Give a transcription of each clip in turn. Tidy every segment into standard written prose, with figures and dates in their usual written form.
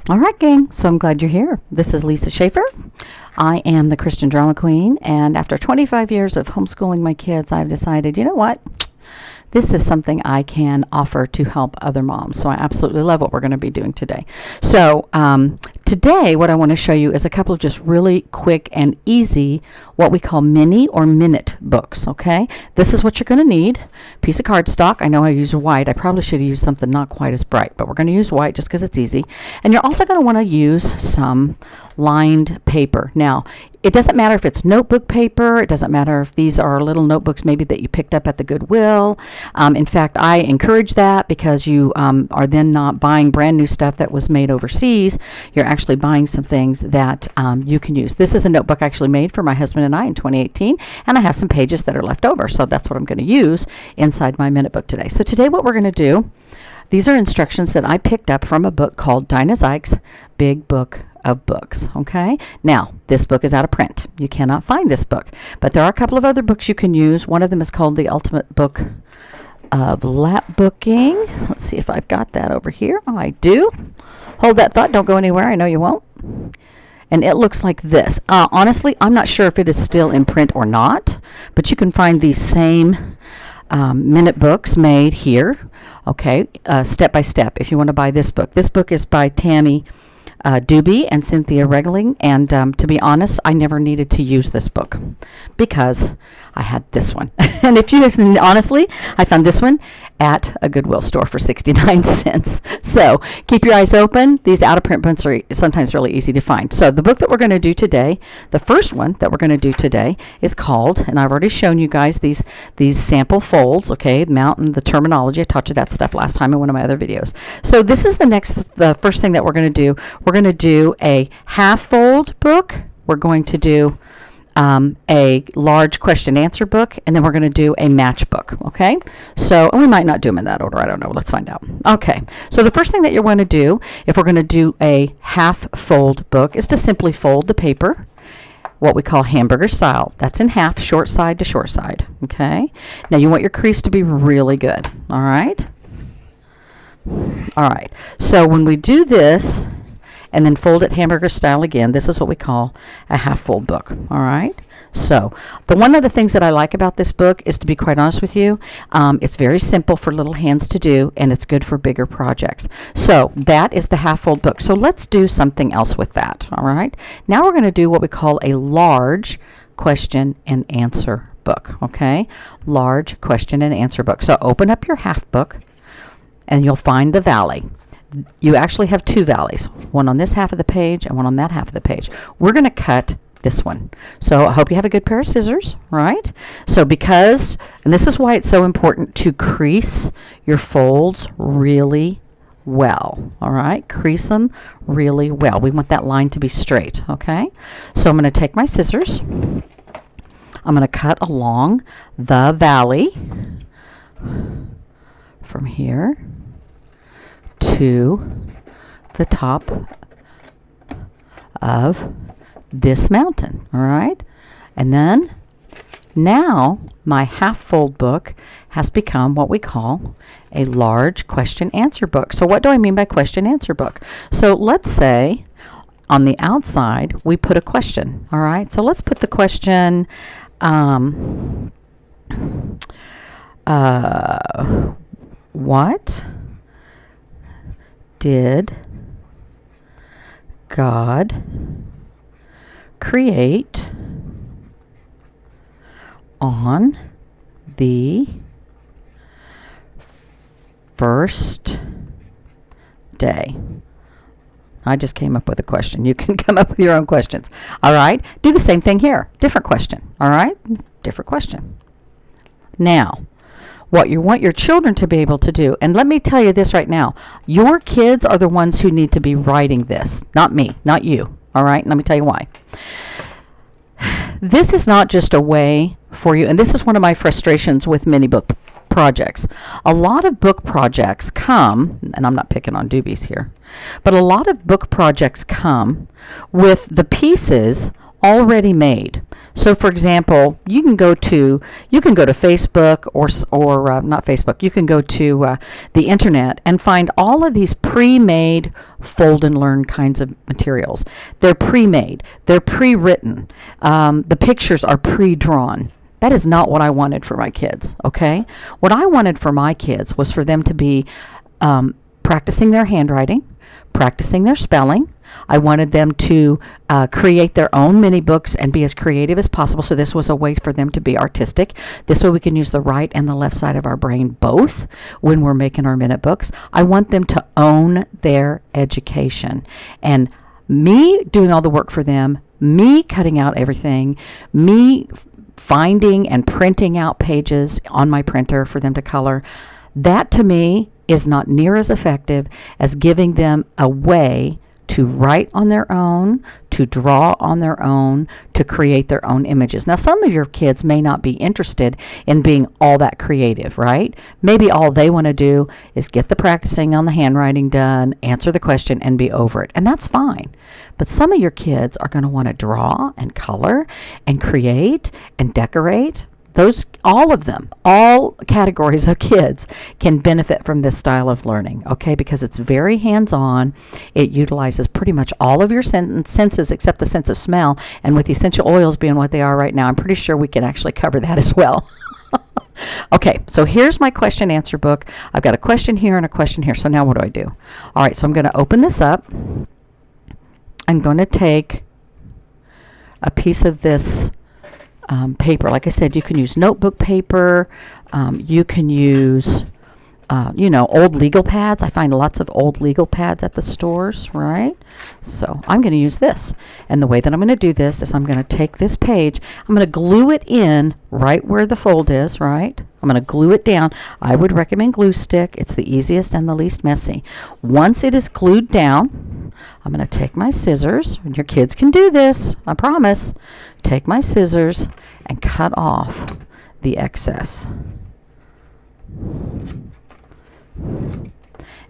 All right, gang, so I'm glad you're here. This is Lisa Schaefer. I am the Christian Drama Queen, and after 25 years of homeschooling my kids, I've decided, you know what? This is something I can offer to help other moms. So I absolutely love what we're going to be doing today. So today, what I want to show you is a couple of just really quick and easy, what we call mini or minute books, okay? This is what you're going to need. Piece of cardstock. I know I use white. I probably should have used something not quite as bright, but we're going to use white just because it's easy. And you're also going to want to use some lined paper. Now, it doesn't matter if it's notebook paper. It doesn't matter if these are little notebooks maybe that you picked up at the Goodwill. In fact, I encourage that because you are then not buying brand new stuff that was made overseas. You're actually buying some things that you can use. This is a notebook I actually made for my husband and I in 2018, and I have some pages that are left over. So that's what I'm going to use inside my minute book today. So today what we're going to do, these are instructions that I picked up from a book called Dinah Zike's Big Book of Books. Okay, now this book is out of print. You cannot find this book, but there are a couple of other books you can use. One of them is called The Ultimate Book of Lapbooking. Let's see if I've got that over here. Oh, I do. Hold that thought. Don't go anywhere. I know you won't. And it looks like this. Honestly, I'm not sure if it is still in print or not, but you can find these same minute books made here. Okay, step by step. If you want to buy this book is by Tammy Doobie and Cynthia Regling, and to be honest, I never needed to use this book because I had this one. And if you honestly, I found this one at a Goodwill store for 69 cents. So keep your eyes open. These out of print books are sometimes really easy to find. So the book that we're going to do today, the first one that we're going to do today is called, and I've already shown you guys these sample folds, okay, the terminology. I taught you that stuff last time in one of my other videos. So this is the first thing that we're going to do. We're going to do a half fold book. We're going to do a large question answer book, and then we're going to do a matchbook. Okay, so we might not do them in that order. I don't know. Let's find out. Okay, so the first thing that you're going to do if we're going to do a half fold book is to simply fold the paper, what we call hamburger style. That's in half, short side to short side. Okay, now you want your crease to be really good. All right, so when we do this and then fold it hamburger style again, this is what we call a half fold book. All right, so one of the things that I like about this book is, to be quite honest with you, it's very simple for little hands to do, and it's good for bigger projects. So that is the half fold book. So let's do something else with that. All right, now we're going to do what we call a large question and answer book. Okay, large question and answer book. So open up your half book and you'll find the valley. You actually have two valleys, one on this half of the page and one on that half of the page. We're going to cut this one. So I hope you have a good pair of scissors, right? So and this is why it's so important to crease your folds really well, all right? Crease them really well. We want that line to be straight, okay? So I'm going to take my scissors. I'm going to cut along the valley from here to the top of this mountain, all right? And then now my half fold book has become what we call a large question answer book. So what do I mean by question answer book? So let's say on the outside we put a question, all right? So let's put the question, what did God create on the first day? I just came up with a question. You can come up with your own questions. All right. Do the same thing here. Different question. All right. Different question. Now, what you want your children to be able to do, and let me tell you this right now, your kids are the ones who need to be writing this, not me, not you. All right. Let me tell you why. This is not just a way for you, and this is one of my frustrations with mini book projects. A lot of book projects come, and I'm not picking on doobies here, but a lot of book projects come with the pieces already made. So for example, you can go to Facebook or not Facebook. You can go to the internet and find all of these pre-made fold and learn kinds of materials. They're pre-made. They're pre-written. The pictures are pre-drawn. That is not what I wanted for my kids, okay? What I wanted for my kids was for them to be practicing their handwriting, practicing their spelling. I wanted them to create their own mini books and be as creative as possible. So this was a way for them to be artistic. This way we can use the right and the left side of our brain both when we're making our minute books. I want them to own their education. And me doing all the work for them, me cutting out everything, me finding and printing out pages on my printer for them to color, that to me is not near as effective as giving them a way to write on their own, to draw on their own, to create their own images. Now, some of your kids may not be interested in being all that creative, right? Maybe all they want to do is get the practicing on the handwriting done, answer the question, and be over it. And that's fine. But some of your kids are going to want to draw and color and create and decorate. All of them, all categories of kids can benefit from this style of learning, okay? Because it's very hands-on. It utilizes pretty much all of your senses except the sense of smell. And with essential oils being what they are right now, I'm pretty sure we can actually cover that as well. Okay, so here's my question answer book. I've got a question here and a question here. So now what do I do? All right, so I'm going to open this up. I'm going to take a piece of this paper. Like I said, you can use notebook paper. You can use, old legal pads. I find lots of old legal pads at the stores, right? So I'm going to use this. And the way that I'm going to do this is I'm going to take this page. I'm going to glue it in right where the fold is, right? I'm going to glue it down. I would recommend glue stick. It's the easiest and the least messy. Once it is glued down, I'm going to take my scissors. And your kids can do this, I promise. Take my scissors and cut off the excess.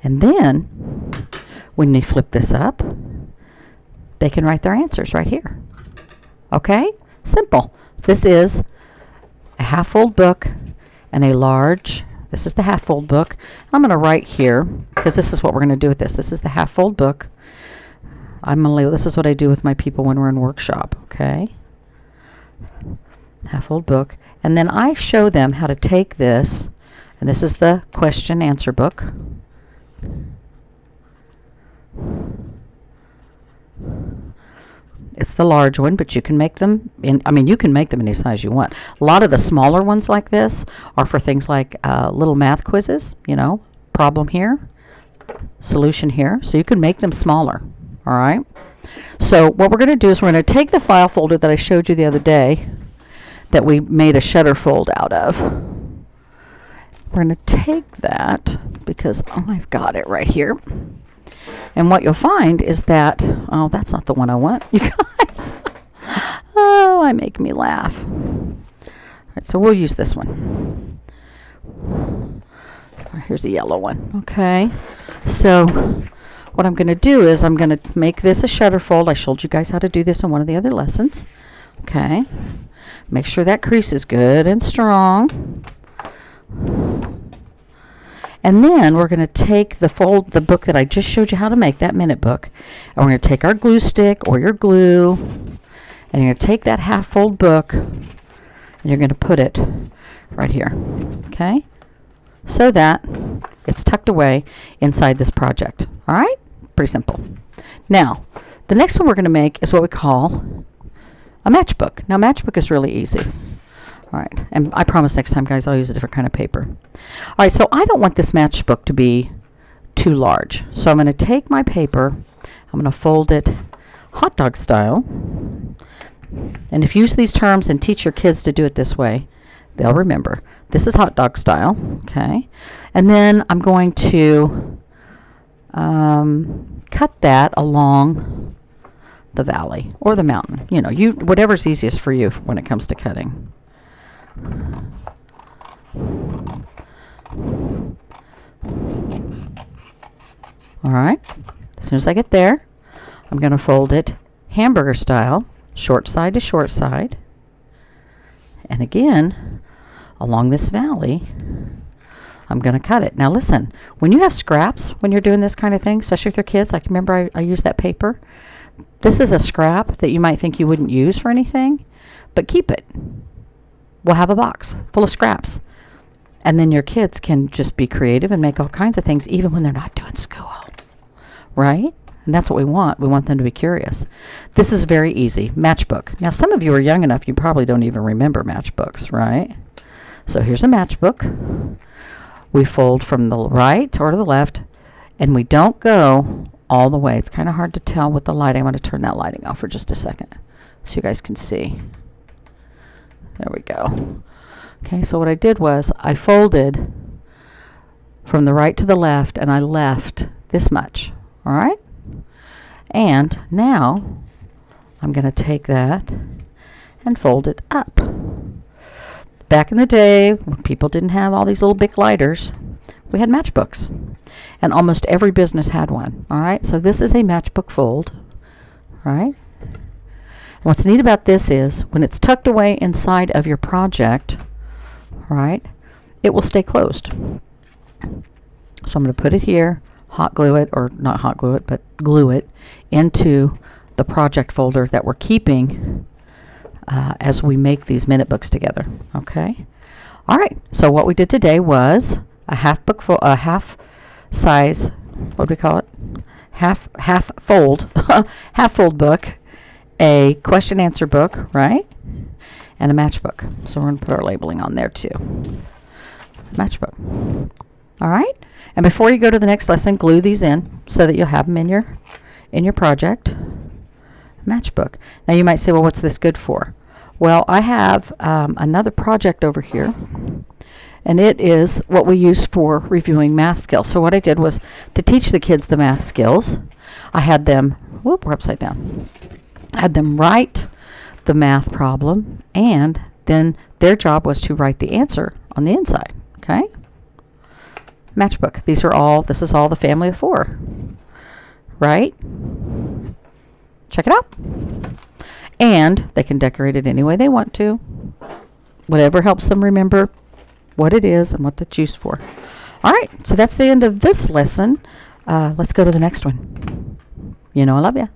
And then, when they flip this up, they can write their answers right here. Okay? Simple. This is a half-fold book and a large, this is the half-fold book. I'm going to write here, because this is what we're going to do with this. This is the half-fold book. This is what I do with my people when we're in workshop, okay? Half-fold book. And then I show them how to take this, and this is the question answer book. It's the large one, but you can make them you can make them any size you want. A lot of the smaller ones like this are for things like little math quizzes, problem here, solution here. So you can make them smaller, all right? So what we're going to do is we're going to take the file folder that I showed you the other day that we made a shutter fold out of. We're going to take that because I've got it right here. And what you'll find is that, oh, that's not the one I want, you guys. Oh, it make me laugh. All right, so we'll use this one. Here's a yellow one, okay? So what I'm going to do is I'm going to make this a shutter fold. I showed you guys how to do this in one of the other lessons, okay? Make sure that crease is good and strong. And then we're going to take the book that I just showed you how to make, that minute book, and we're going to take our glue stick or your glue, and you're going to take that half-fold book, and you're going to put it right here, okay? So that it's tucked away inside this project, all right? Pretty simple. Now, the next one we're going to make is what we call a matchbook. Now, matchbook is really easy. All right, and I promise next time, guys, I'll use a different kind of paper. All right, so I don't want this matchbook to be too large. So I'm going to take my paper, I'm going to fold it hot dog style. And if you use these terms and teach your kids to do it this way, they'll remember. This is hot dog style, okay? And then I'm going to cut that along the valley or the mountain. Whatever's easiest for you when it comes to cutting. All right, as soon as I get there, I'm going to fold it hamburger style short side to short side. And again, along this valley, I'm going to cut it. Now listen, when you have scraps, when you're doing this kind of thing, especially with your kids, like remember I used that paper? This is a scrap that you might think you wouldn't use for anything, but keep it. We'll have a box full of scraps. And then your kids can just be creative and make all kinds of things even when they're not doing school. Right? And that's what we want. We want them to be curious. This is very easy. Matchbook. Now, some of you are young enough, you probably don't even remember matchbooks, right? So here's a matchbook. We fold from the right or to the left, and we don't go all the way. It's kind of hard to tell with the lighting. I'm going to turn that lighting off for just a second so you guys can see. There we go. Okay, so what I did was I folded from the right to the left, and I left this much. All right? And now I'm going to take that and fold it up. Back in the day, when people didn't have all these little big lighters, we had matchbooks. And almost every business had one. All right? So this is a matchbook fold. All right? And what's neat about this is when it's tucked away inside of your project, right, it will stay closed. So I'm going to put it here, hot glue it, or not hot glue it, but glue it into the project folder that we're keeping as we make these minute books together. Okay. All right. So what we did today was a half size. What do we call it? Half fold, half fold book, a question answer book, right, and a matchbook. So we're going to put our labeling on there too. Matchbook. All right. And before you go to the next lesson, glue these in so that you'll have them in your project. Matchbook. Now you might say, well, what's this good for? Well, I have another project over here, and it is what we use for reviewing math skills. So what I did was to teach the kids the math skills, I had them, whoop, we're upside down. I had them write the math problem, and then their job was to write the answer on the inside. Okay? Matchbook. This is all the family of 4. Right? Check it out. And they can decorate it any way they want to. Whatever helps them remember what it is and what it's used for. All right. So that's the end of this lesson. Let's go to the next one. You know I love you.